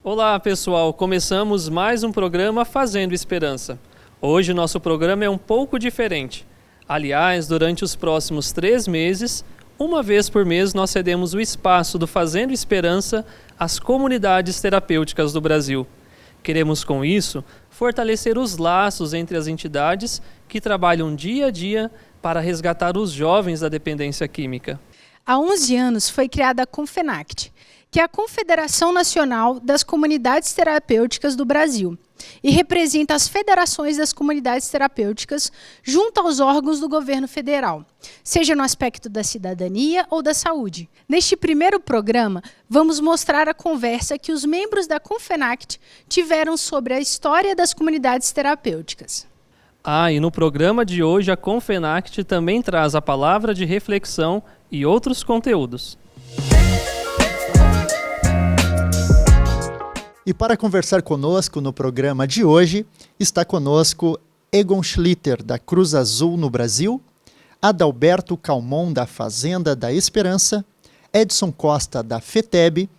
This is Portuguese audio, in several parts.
Olá pessoal, começamos mais um programa Fazendo Esperança. Hoje o nosso programa é um pouco diferente. Aliás, durante os próximos 3 meses, uma vez por mês nós cedemos o espaço do Fazendo Esperança às comunidades terapêuticas do Brasil. Queremos com isso fortalecer os laços entre as entidades que trabalham dia a dia para resgatar os jovens da dependência química. Há 11 anos foi criada a Confenact, que é a Confederação Nacional das Comunidades Terapêuticas do Brasil, e representa as federações das comunidades terapêuticas junto aos órgãos do governo federal, seja no aspecto da cidadania ou da saúde. Neste primeiro programa, vamos mostrar a conversa que os membros da Confenact tiveram sobre a história das comunidades terapêuticas. E no programa de hoje a Confenact também traz a palavra de reflexão e outros conteúdos. E para conversar conosco no programa de hoje, está conosco Egon Schlitter, da Cruz Azul no Brasil, Adalberto Calmon, da Fazenda da Esperança, Edson Costa, da FETEB,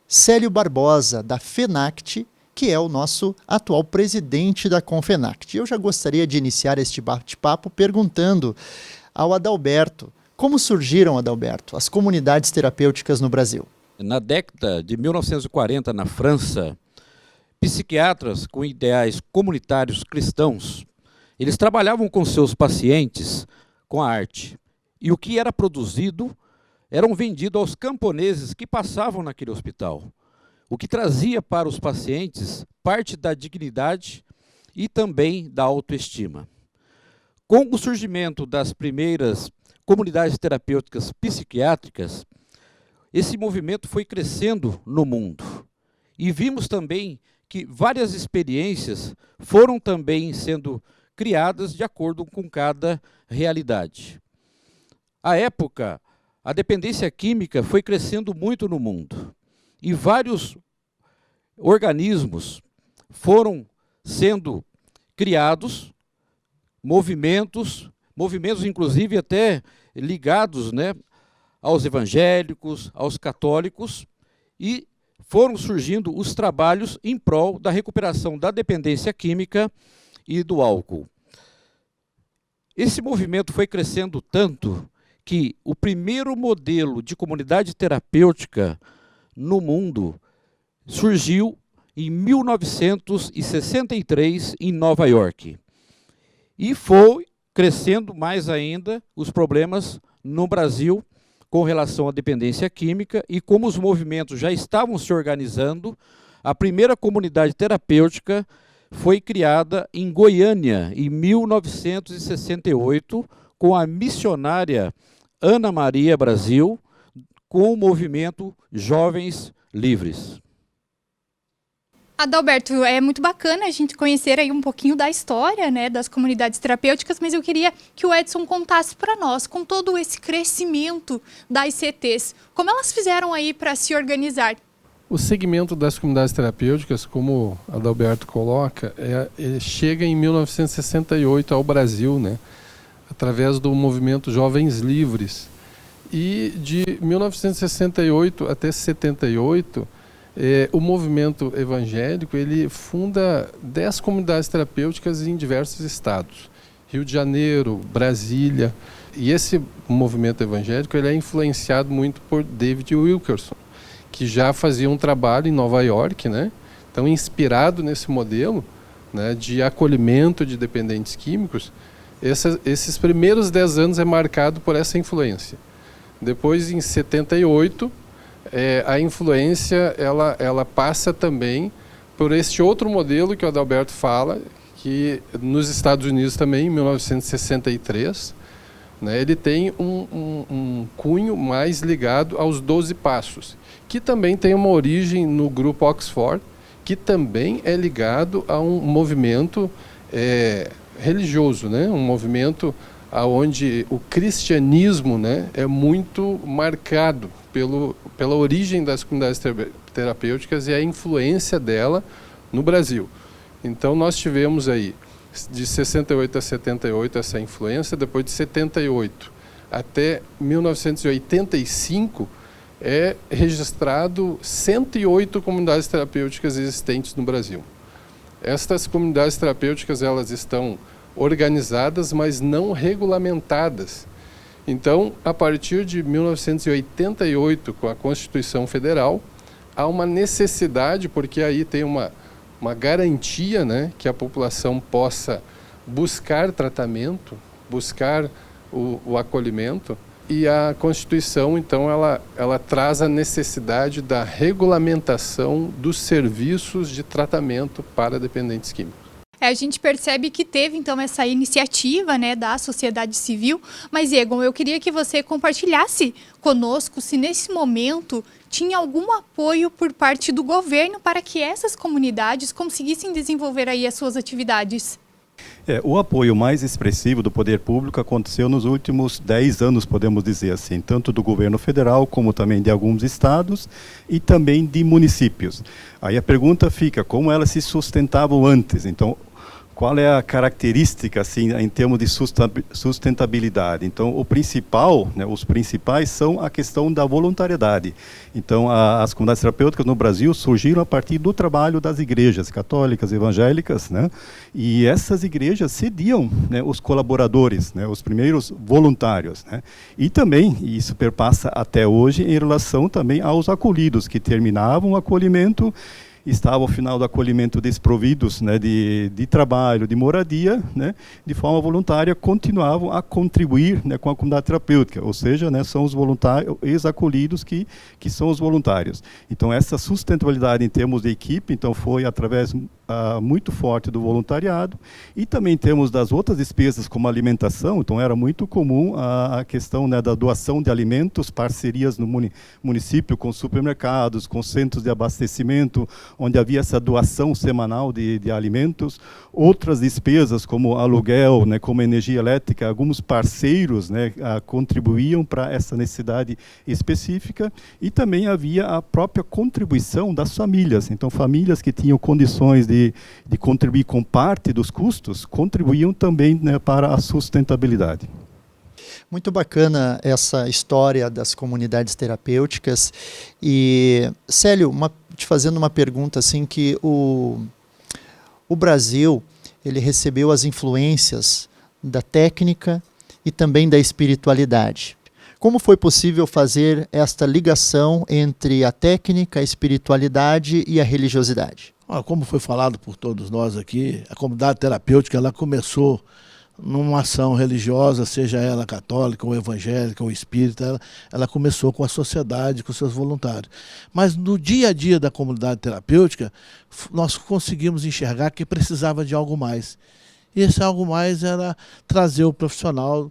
Célio Barbosa, da FENACT, que é o nosso atual presidente da Confenact. Eu já gostaria de iniciar este bate-papo perguntando ao Adalberto, como surgiram, Adalberto, as comunidades terapêuticas no Brasil? Na década de 1940, na França, psiquiatras com ideais comunitários cristãos, eles trabalhavam com seus pacientes com a arte. E o que era produzido eram vendido aos camponeses que passavam naquele hospital, o que trazia para os pacientes parte da dignidade e também da autoestima. Com o surgimento das primeiras comunidades terapêuticas psiquiátricas, esse movimento foi crescendo no mundo. E vimos também que várias experiências foram também sendo criadas de acordo com cada realidade. À época, a dependência química foi crescendo muito no mundo. E vários organismos foram sendo criados, movimentos inclusive até ligados, aos evangélicos, aos católicos, e foram surgindo os trabalhos em prol da recuperação da dependência química e do álcool. Esse movimento foi crescendo tanto que o primeiro modelo de comunidade terapêutica no mundo surgiu em 1963 em Nova York. E foi crescendo mais ainda os problemas no Brasil com relação à dependência química, e como os movimentos já estavam se organizando, a primeira comunidade terapêutica foi criada em Goiânia, em 1968, com a missionária Ana Maria Brasil, com o movimento Jovens Livres. Adalberto, é muito bacana a gente conhecer aí um pouquinho da história, das comunidades terapêuticas, mas eu queria que o Edson contasse para nós, com todo esse crescimento das CTs, como elas fizeram aí para se organizar? O segmento das comunidades terapêuticas, como Adalberto coloca, ele chega em 1968 ao Brasil, através do movimento Jovens Livres. E de 1968 até 78, o movimento evangélico ele funda 10 comunidades terapêuticas em diversos estados. Rio de Janeiro, Brasília. E esse movimento evangélico ele é influenciado muito por David Wilkerson, que já fazia um trabalho em Nova York, então inspirado nesse modelo de acolhimento de dependentes químicos. Esses primeiros 10 anos é marcado por essa influência. Depois, em 78, a influência ela passa também por este outro modelo que o Adalberto fala, que nos Estados Unidos também, em 1963, ele tem um cunho mais ligado aos 12 Passos, que também tem uma origem no grupo Oxford, que também é ligado a um movimento religioso, um movimento onde o cristianismo é muito marcado pela origem das comunidades terapêuticas e a influência dela no Brasil. Então nós tivemos aí, de 68 a 78, essa influência. Depois de 78 até 1985, é registrado 108 comunidades terapêuticas existentes no Brasil. Estas comunidades terapêuticas, elas estão organizadas, mas não regulamentadas. Então, a partir de 1988, com a Constituição Federal, há uma necessidade, porque aí tem uma garantia, né, que a população possa buscar tratamento, buscar o acolhimento. E a Constituição, então, ela traz a necessidade da regulamentação dos serviços de tratamento para dependentes químicos. A gente percebe que teve, então, essa iniciativa, né, da sociedade civil. Mas, Egon, eu queria que você compartilhasse conosco se, nesse momento, tinha algum apoio por parte do governo para que essas comunidades conseguissem desenvolver aí as suas atividades. O apoio mais expressivo do poder público aconteceu nos últimos 10 anos, podemos dizer assim, tanto do governo federal, como também de alguns estados e também de municípios. Aí a pergunta fica, como elas se sustentavam antes? Então, qual é a característica assim, em termos de sustentabilidade? Então, o principal, né, os principais são a questão da voluntariedade. Então, as comunidades terapêuticas no Brasil surgiram a partir do trabalho das igrejas católicas, evangélicas, né? E essas igrejas cediam, né, os colaboradores, né, os primeiros voluntários, né? E também, e isso perpassa até hoje, em relação também aos acolhidos, que terminavam o acolhimento, estavam ao final do acolhimento desprovidos, né, de trabalho, de moradia, né, de forma voluntária, continuavam a contribuir, né, com a comunidade terapêutica, ou seja, né, são os voluntários, ex-acolhidos que são os voluntários. Então, essa sustentabilidade em termos de equipe, então, foi através muito forte do voluntariado, e também em termos das outras despesas, como alimentação. Então, era muito comum a questão, né, da doação de alimentos, parcerias no município com supermercados, com centros de abastecimento, onde havia essa doação semanal de alimentos. Outras despesas, como aluguel, né, como energia elétrica, alguns parceiros, né, contribuíam para essa necessidade específica, e também havia a própria contribuição das famílias. Então, famílias que tinham condições de contribuir com parte dos custos, contribuíam também, né, para a sustentabilidade. Muito bacana essa história das comunidades terapêuticas. E, Célio, te fazendo uma pergunta, assim, que o Brasil, ele recebeu as influências da técnica e também da espiritualidade. Como foi possível fazer esta ligação entre a técnica, a espiritualidade e a religiosidade? Como foi falado por todos nós aqui, a comunidade terapêutica, ela começou numa ação religiosa, seja ela católica ou evangélica ou espírita, ela começou com a sociedade, com seus voluntários. Mas no dia a dia da comunidade terapêutica, nós conseguimos enxergar que precisava de algo mais. E esse algo mais era trazer o profissional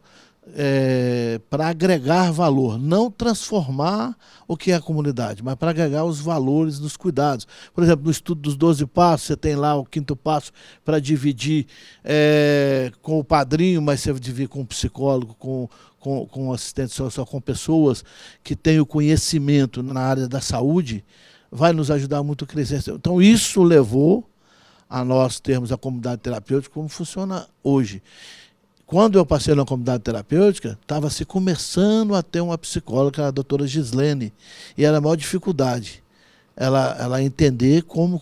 para agregar valor, não transformar o que é a comunidade, mas para agregar os valores dos cuidados. Por exemplo, no estudo dos 12 passos, você tem lá o 5º passo para dividir com o padrinho, mas você dividir com o psicólogo, com assistente social, com pessoas que têm o conhecimento na área da saúde, vai nos ajudar muito a crescer. Então, isso levou a nós termos a comunidade terapêutica como funciona hoje. Quando eu passei na comunidade terapêutica, estava se começando a ter uma psicóloga, a doutora Gislene, e era a maior dificuldade. Ela entender como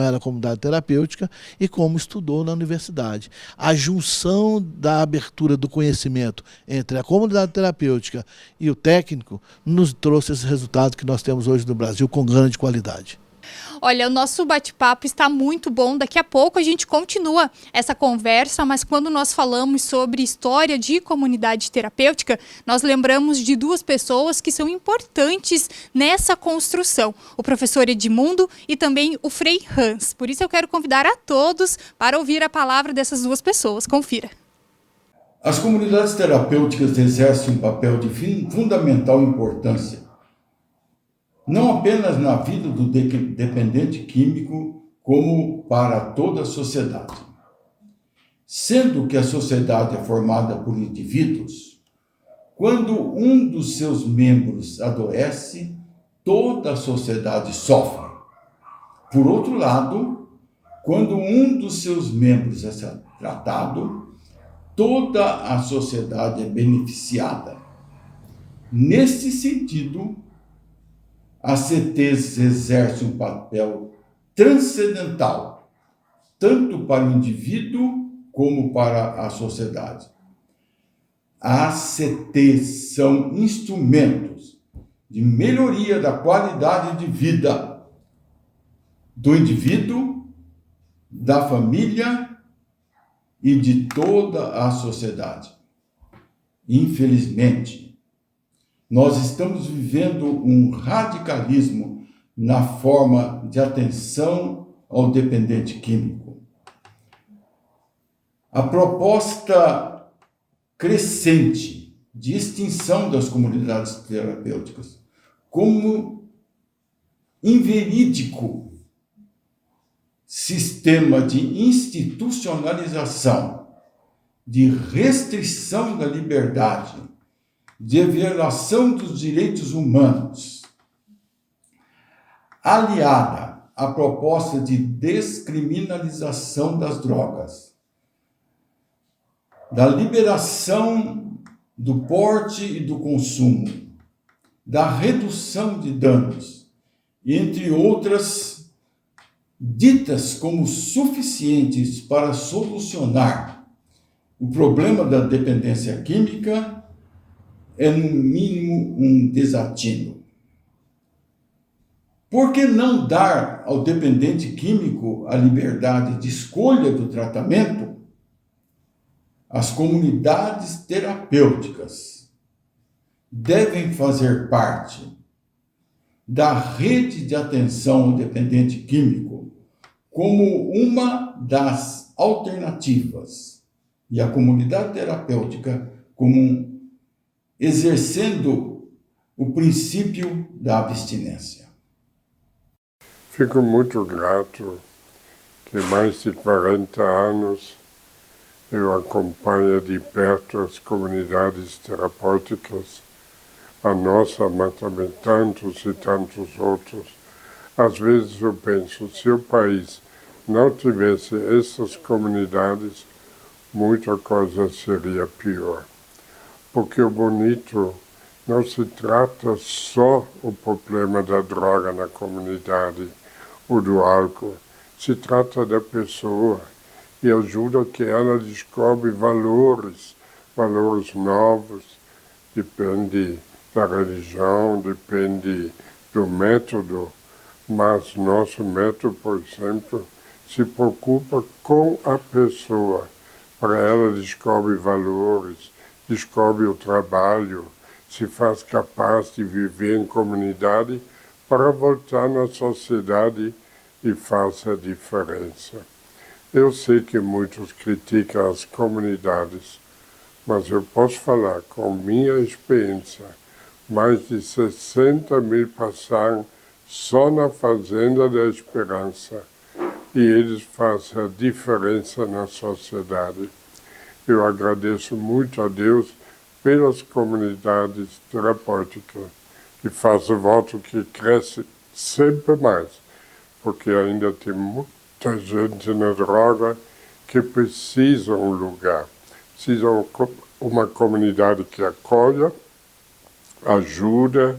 era a comunidade terapêutica e como estudou na universidade. A junção da abertura do conhecimento entre a comunidade terapêutica e o técnico nos trouxe esse resultado que nós temos hoje no Brasil com grande qualidade. Olha, o nosso bate-papo está muito bom. Daqui a pouco a gente continua essa conversa, mas quando nós falamos sobre história de comunidade terapêutica, nós lembramos de duas pessoas que são importantes nessa construção. O professor Edmundo e também o Frei Hans. Por isso eu quero convidar a todos para ouvir a palavra dessas duas pessoas. Confira. As comunidades terapêuticas exercem um papel de fundamental importância, não apenas na vida do dependente químico, como para toda a sociedade. Sendo que a sociedade é formada por indivíduos, quando um dos seus membros adoece, toda a sociedade sofre. Por outro lado, quando um dos seus membros é tratado, toda a sociedade é beneficiada. Nesse sentido, as CTs exercem um papel transcendental, tanto para o indivíduo como para a sociedade. As CTs são instrumentos de melhoria da qualidade de vida do indivíduo, da família e de toda a sociedade. Infelizmente, nós estamos vivendo um radicalismo na forma de atenção ao dependente químico. A proposta crescente de extinção das comunidades terapêuticas como inverídico sistema de institucionalização, de restrição da liberdade, de violação dos direitos humanos, aliada à proposta de descriminalização das drogas, da liberação do porte e do consumo, da redução de danos, entre outras ditas como suficientes para solucionar o problema da dependência química, é no mínimo um desatino. Por que não dar ao dependente químico a liberdade de escolha do tratamento? As comunidades terapêuticas devem fazer parte da rede de atenção ao dependente químico como uma das alternativas, e a comunidade terapêutica como exercendo o princípio da abstinência. Fico muito grato que mais de 40 anos eu acompanho de perto as comunidades terapêuticas, a nossa, mas também tantos e tantos outros. Às vezes eu penso, se o país não tivesse essas comunidades, muita coisa seria pior. Porque o bonito não se trata só o problema da droga na comunidade ou do álcool, se trata da pessoa e ajuda que ela descobre valores novos, depende da religião, depende do método, mas nosso método, por exemplo, se preocupa com a pessoa, para ela descobre valores, descobre o trabalho, se faz capaz de viver em comunidade para voltar na sociedade e faça a diferença. Eu sei que muitos criticam as comunidades, mas eu posso falar com minha experiência. Mais de 60 mil passaram só na Fazenda da Esperança e eles fazem a diferença na sociedade. Eu agradeço muito a Deus pelas comunidades terapêuticas e faço voto que cresce sempre mais, porque ainda tem muita gente na droga que precisa um lugar, precisa uma comunidade que acolha, ajuda,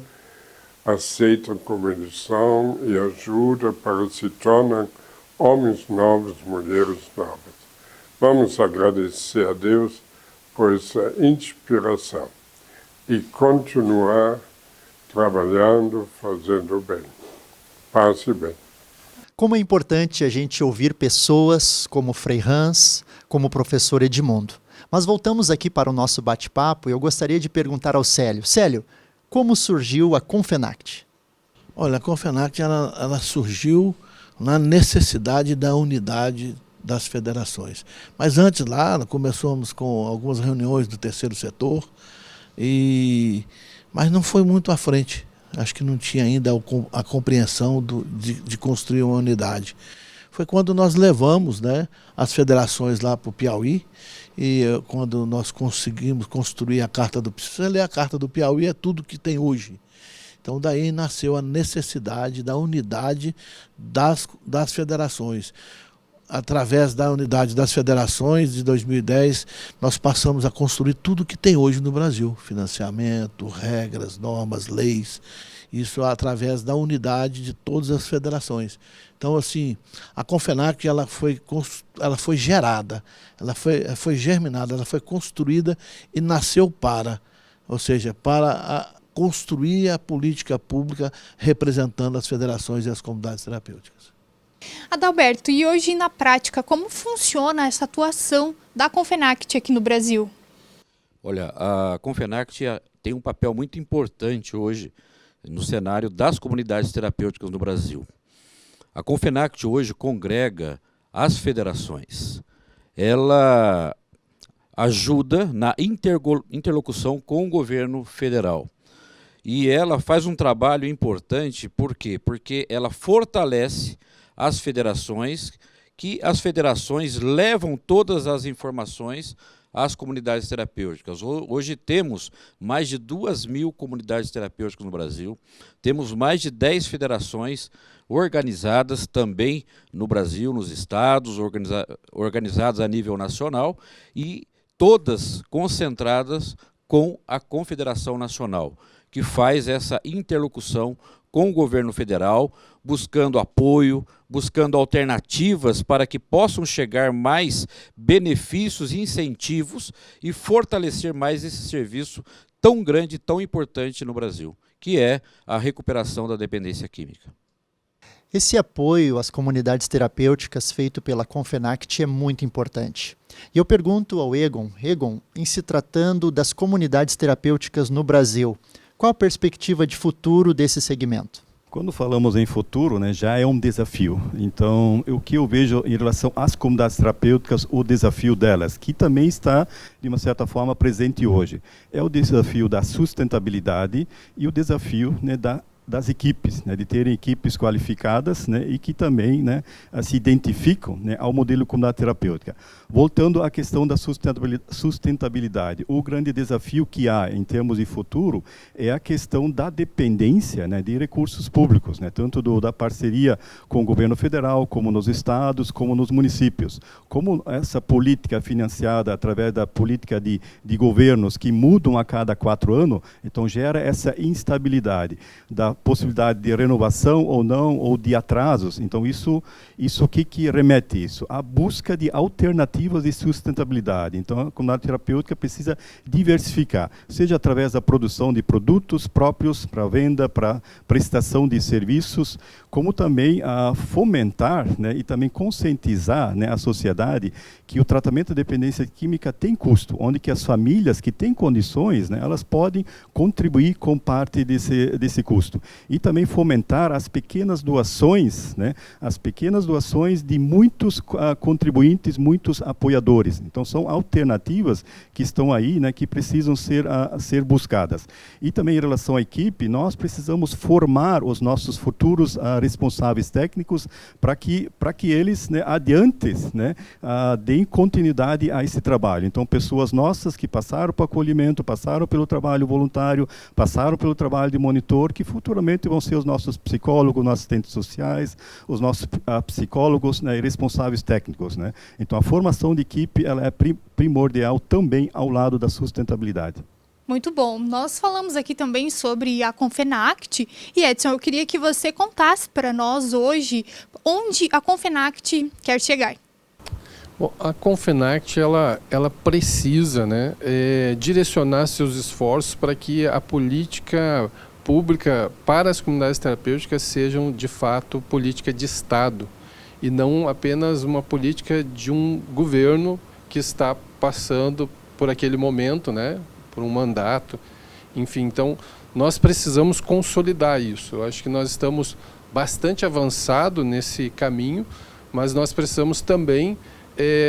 aceita como eles são e ajuda para se tornar homens novos, mulheres novas. Vamos agradecer a Deus por essa inspiração e continuar trabalhando, fazendo bem. Passe bem. Como é importante a gente ouvir pessoas como Frei Hans, como o professor Edmundo. Mas voltamos aqui para o nosso bate-papo e eu gostaria de perguntar ao Célio. Célio, como surgiu a Confenact? Olha, a Confenact ela surgiu na necessidade da unidade das federações. Mas antes lá, começamos com algumas reuniões do terceiro setor, mas não foi muito à frente. Acho que não tinha ainda a compreensão de construir uma unidade. Foi quando nós levamos, né, as federações lá para o Piauí, e quando nós conseguimos construir a Carta do Piauí. Se você ler a Carta do Piauí, é tudo que tem hoje. Então daí nasceu a necessidade da unidade das federações. Através da unidade das federações de 2010, nós passamos a construir tudo que tem hoje no Brasil. Financiamento, regras, normas, leis. Isso através da unidade de todas as federações. Então, assim, a CONFENACT ela foi gerada, ela foi germinada, ela foi construída e nasceu ou seja, para construir a política pública representando as federações e as comunidades terapêuticas. Adalberto, e hoje na prática, como funciona essa atuação da CONFENACT aqui no Brasil? Olha, a CONFENACT tem um papel muito importante hoje no cenário das comunidades terapêuticas no Brasil. A CONFENACT hoje congrega as federações. Ela ajuda na interlocução com o governo federal. E ela faz um trabalho importante, por quê? Porque ela fortalece as federações, que as federações levam todas as informações às comunidades terapêuticas. Hoje temos mais de 2.000 comunidades terapêuticas no Brasil, temos mais de 10 federações organizadas também no Brasil, nos estados, organizadas a nível nacional e todas concentradas com a Confederação Nacional, que faz essa interlocução com o governo federal, buscando apoio, buscando alternativas para que possam chegar mais benefícios e incentivos e fortalecer mais esse serviço tão grande e tão importante no Brasil, que é a recuperação da dependência química. Esse apoio às comunidades terapêuticas feito pela CONFENACT é muito importante. E eu pergunto ao Egon, em se tratando das comunidades terapêuticas no Brasil, qual a perspectiva de futuro desse segmento? Quando falamos em futuro, né, já é um desafio. Então, o que eu vejo em relação às comunidades terapêuticas, o desafio delas, que também está, de uma certa forma, presente hoje, é o desafio da sustentabilidade e o desafio, né, das equipes, né, de terem equipes qualificadas, né, e que também, né, se identificam, né, ao modelo comunidade terapêutica. Voltando à questão da sustentabilidade, o grande desafio que há em termos de futuro é a questão da dependência, né, de recursos públicos, né, tanto da parceria com o governo federal, como nos estados, como nos municípios. Como essa política financiada através da política de governos que mudam a cada 4 anos, então gera essa instabilidade da possibilidade de renovação ou não, ou de atrasos. Então, isso o que remete isso? A busca de alternativas de sustentabilidade. Então, a comunidade terapêutica precisa diversificar, seja através da produção de produtos próprios para venda, para prestação de serviços, como também a fomentar, né, e também conscientizar, né, a sociedade que o tratamento de dependência química tem custo, onde que as famílias que têm condições, né, elas podem contribuir com parte desse custo. E também fomentar as pequenas doações, né, as pequenas doações de muitos contribuintes, muitos apoiadores. Então, são alternativas que estão aí, né, que precisam ser buscadas. E também em relação à equipe, nós precisamos formar os nossos futuros responsáveis técnicos para que eles, né, adiante, né, deem continuidade a esse trabalho. Então, pessoas nossas que passaram para o acolhimento, passaram pelo trabalho voluntário, passaram pelo trabalho de monitor, que futuramente vão ser os nossos psicólogos, nossos assistentes sociais, os nossos psicólogos, né, e responsáveis técnicos, né? Então, a formação de equipe ela é primordial também ao lado da sustentabilidade. Muito bom. Nós falamos aqui também sobre a CONFENACT. E, Edson, eu queria que você contasse para nós hoje onde a CONFENACT quer chegar. Bom, a CONFENACT ela precisa, né, direcionar seus esforços para que a política pública para as comunidades terapêuticas sejam, de fato, política de Estado e não apenas uma política de um governo que está passando por aquele momento, né, por um mandato. Enfim, então, nós precisamos consolidar isso. Eu acho que nós estamos bastante avançados nesse caminho, mas nós precisamos também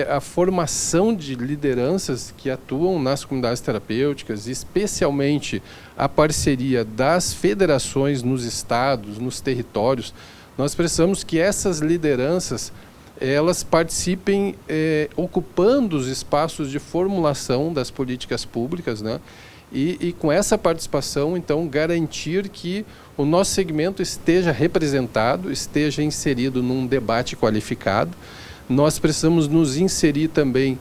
a formação de lideranças que atuam nas comunidades terapêuticas, especialmente a parceria das federações nos estados, nos territórios. Nós precisamos que essas lideranças elas participem ocupando os espaços de formulação das políticas públicas, né? E com essa participação, então, garantir que o nosso segmento esteja representado, esteja inserido num debate qualificado. Nós precisamos nos inserir também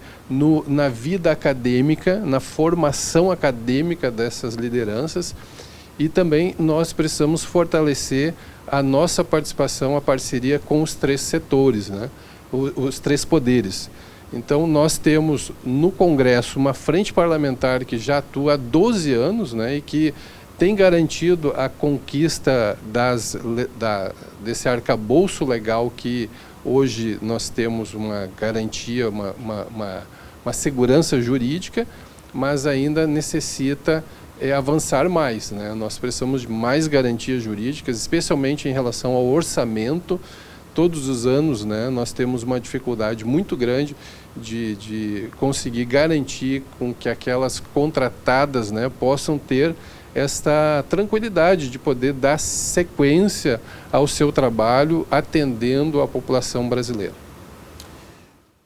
na vida acadêmica, na formação acadêmica dessas lideranças E também nós precisamos fortalecer a nossa participação, a parceria com os 3 setores, né? Os 3 poderes. Então nós temos no Congresso uma frente parlamentar que já atua há 12 anos, né? E que tem garantido a conquista desse arcabouço legal que hoje nós temos uma garantia, uma segurança jurídica, mas ainda necessita avançar mais, né? Nós precisamos de mais garantias jurídicas, especialmente em relação ao orçamento. Todos os anos, né, nós temos uma dificuldade muito grande de conseguir garantir com que aquelas contratadas, né, possam ter esta tranquilidade de poder dar sequência ao seu trabalho atendendo a população brasileira.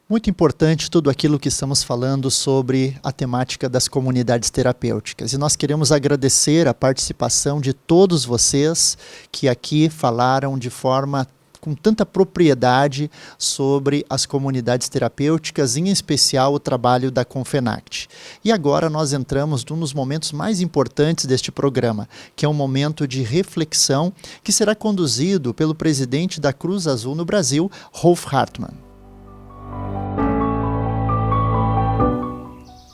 Muito importante tudo aquilo que estamos falando sobre a temática das comunidades terapêuticas. E nós queremos agradecer a participação de todos vocês que aqui falaram de forma com tanta propriedade sobre as comunidades terapêuticas, em especial o trabalho da Confenact. E agora nós entramos num dos momentos mais importantes deste programa, que é um momento de reflexão que será conduzido pelo presidente da Cruz Azul no Brasil, Rolf Hartmann.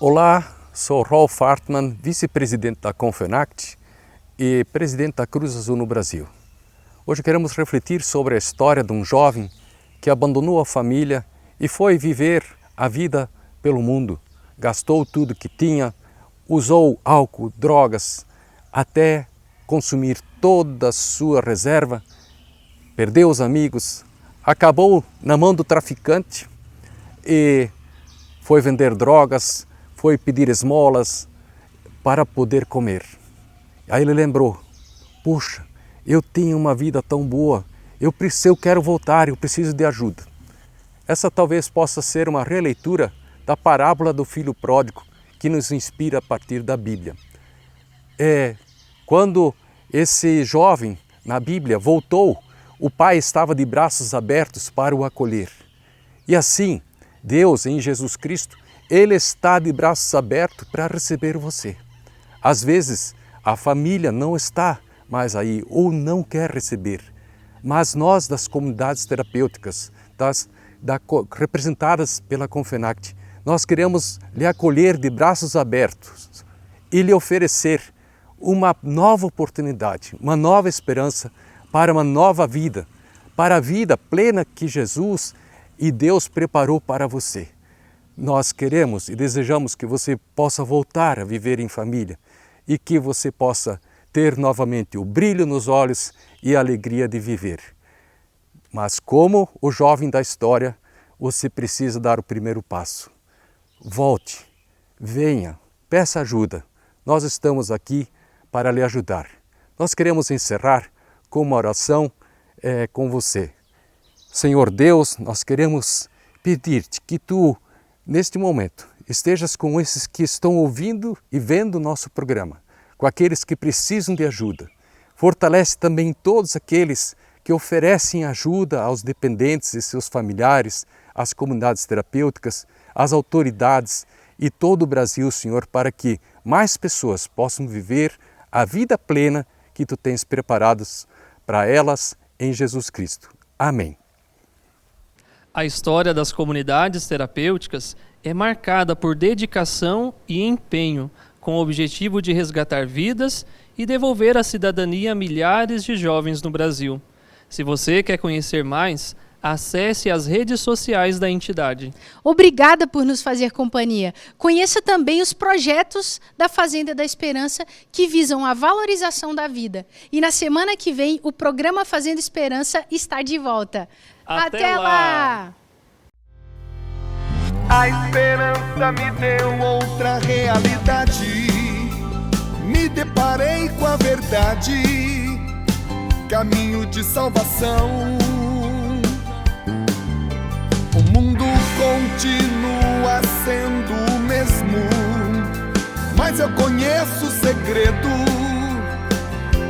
Olá, sou Rolf Hartmann, vice-presidente da Confenact e presidente da Cruz Azul no Brasil. Hoje queremos refletir sobre a história de um jovem que abandonou a família e foi viver a vida pelo mundo. Gastou tudo que tinha, usou álcool, drogas, até consumir toda a sua reserva, perdeu os amigos, acabou na mão do traficante e foi vender drogas, foi pedir esmolas para poder comer. Aí ele lembrou, puxa, eu tenho uma vida tão boa, eu quero voltar, eu preciso de ajuda. Essa talvez possa ser uma releitura da parábola do filho pródigo que nos inspira a partir da Bíblia. Quando esse jovem na Bíblia voltou, o pai estava de braços abertos para o acolher. E assim, Deus em Jesus Cristo, Ele está de braços abertos para receber você. Às vezes, a família não está mais aí ou não quer receber, mas nós das comunidades terapêuticas, representadas pela Confenact, nós queremos lhe acolher de braços abertos e lhe oferecer uma nova oportunidade, uma nova esperança para uma nova vida, para a vida plena que Jesus e Deus preparou para você. Nós queremos e desejamos que você possa voltar a viver em família e que você possa ter novamente o brilho nos olhos e a alegria de viver. Mas como o jovem da história, você precisa dar o primeiro passo. Volte, venha, peça ajuda. Nós estamos aqui para lhe ajudar. Nós queremos encerrar com uma oração com você. Senhor Deus, nós queremos pedir-te que Tu, neste momento, estejas com esses que estão ouvindo e vendo o nosso programa, com aqueles que precisam de ajuda. Fortalece também todos aqueles que oferecem ajuda aos dependentes e seus familiares, às comunidades terapêuticas, às autoridades e todo o Brasil, Senhor, para que mais pessoas possam viver a vida plena que Tu tens preparados para elas em Jesus Cristo. Amém. A história das comunidades terapêuticas é marcada por dedicação e empenho, com o objetivo de resgatar vidas e devolver a cidadania a milhares de jovens no Brasil. Se você quer conhecer mais, acesse as redes sociais da entidade. Obrigada por nos fazer companhia. Conheça também os projetos da Fazenda da Esperança que visam a valorização da vida. E na semana que vem, o programa Fazenda Esperança está de volta. Até lá! A esperança me deu outra realidade. Me deparei com a verdade, caminho de salvação. O mundo continua sendo o mesmo, mas eu conheço o segredo: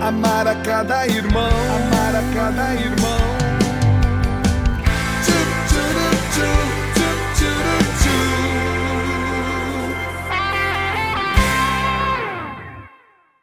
amar a cada irmão, amar a cada irmão.